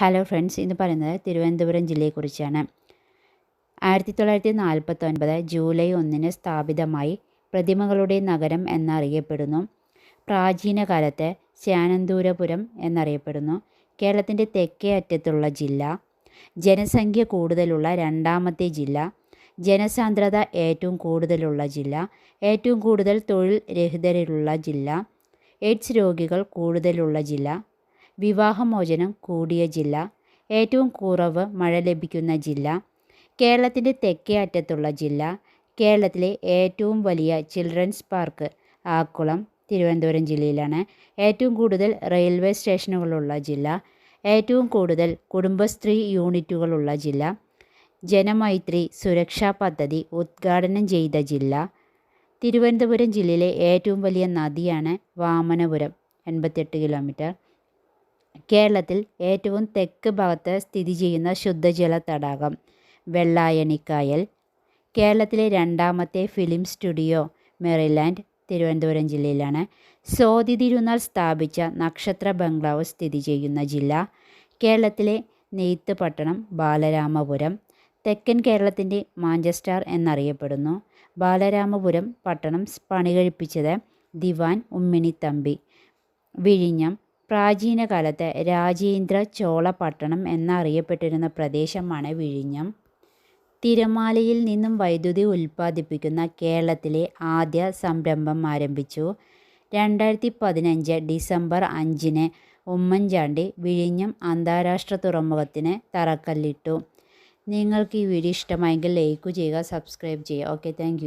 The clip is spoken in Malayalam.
ഹലോ ഫ്രണ്ട്സ്, ഇന്ന് പറയുന്നത് തിരുവനന്തപുരം ജില്ലയെക്കുറിച്ചാണ്. 1949 ജൂലൈ 1 സ്ഥാപിതമായി പ്രതിമകളുടെ നഗരം എന്നറിയപ്പെടുന്നു. പ്രാചീന കാലത്ത് ശ്യാനന്തൂരപുരം എന്നറിയപ്പെടുന്നു. കേരളത്തിൻ്റെ തെക്കേ അറ്റത്തുള്ള ജില്ല. ജനസംഖ്യ കൂടുതലുള്ള രണ്ടാമത്തെ ജില്ല. ജനസാന്ദ്രത ഏറ്റവും കൂടുതലുള്ള ജില്ല. ഏറ്റവും കൂടുതൽ തൊഴിൽ രഹിതരുള്ള ജില്ല. എയ്ഡ്സ് രോഗികൾ കൂടുതലുള്ള ജില്ല. വിവാഹമോചനം കൂടിയ ജില്ല. ഏറ്റവും കുറവ് മഴ ലഭിക്കുന്ന ജില്ല. കേരളത്തിൻ്റെ തെക്കേ അറ്റത്തുള്ള ജില്ല. കേരളത്തിലെ ഏറ്റവും വലിയ ചിൽഡ്രൻസ് പാർക്ക് ആക്കുളം തിരുവനന്തപുരം ജില്ലയിലാണ്. ഏറ്റവും കൂടുതൽ റെയിൽവേ സ്റ്റേഷനുകളുള്ള ജില്ല. ഏറ്റവും കൂടുതൽ കുടുംബശ്രീ യൂണിറ്റുകളുള്ള ജില്ല. ജനമൈത്രി സുരക്ഷാ പദ്ധതി ഉദ്ഘാടനം ചെയ്ത ജില്ല. തിരുവനന്തപുരം ജില്ലയിലെ ഏറ്റവും വലിയ നദിയാണ് വാമനപുരം, 88 കിലോമീറ്റർ. കേരളത്തിൽ ഏറ്റവും തെക്ക് ഭാഗത്ത് സ്ഥിതി ചെയ്യുന്ന ശുദ്ധജല തടാകം വെള്ളായണിക്കായൽ. കേരളത്തിലെ രണ്ടാമത്തെ ഫിലിം സ്റ്റുഡിയോ മെറിലാൻഡ് തിരുവനന്തപുരം ജില്ലയിലാണ്. സ്വാതി തിരുനാൾ സ്ഥാപിച്ച നക്ഷത്ര ബംഗ്ലാവ് സ്ഥിതി ചെയ്യുന്ന ജില്ല. കേരളത്തിലെ നെയ്ത്ത് പട്ടണം ബാലരാമപുരം. തെക്കൻ കേരളത്തിൻ്റെ മാഞ്ചസ്റ്റർ എന്നറിയപ്പെടുന്നു. ബാലരാമപുരം പട്ടണം പണികഴിപ്പിച്ചത് ദിവാൻ ഉമ്മിണിത്തമ്പി. വിഴിഞ്ഞം പ്രാചീന കാലത്ത് രാജേന്ദ്ര ചോള പട്ടണം എന്നറിയപ്പെട്ടിരുന്ന പ്രദേശമാണ് വിഴിഞ്ഞം. തിരമാലയിൽ നിന്നും വൈദ്യുതി ഉൽപ്പാദിപ്പിക്കുന്ന കേരളത്തിലെ ആദ്യ സംരംഭം ആരംഭിച്ചു. 2015 ഡിസംബർ 5 ഉമ്മൻചാണ്ടി വിഴിഞ്ഞം അന്താരാഷ്ട്ര തുറമുഖത്തിന് തറക്കല്ലിട്ടു. നിങ്ങൾക്ക് ഈ വീഡിയോ ഇഷ്ടമായെങ്കിൽ ലൈക്ക് ചെയ്യുക, സബ്സ്ക്രൈബ് ചെയ്യുക. Okay, thank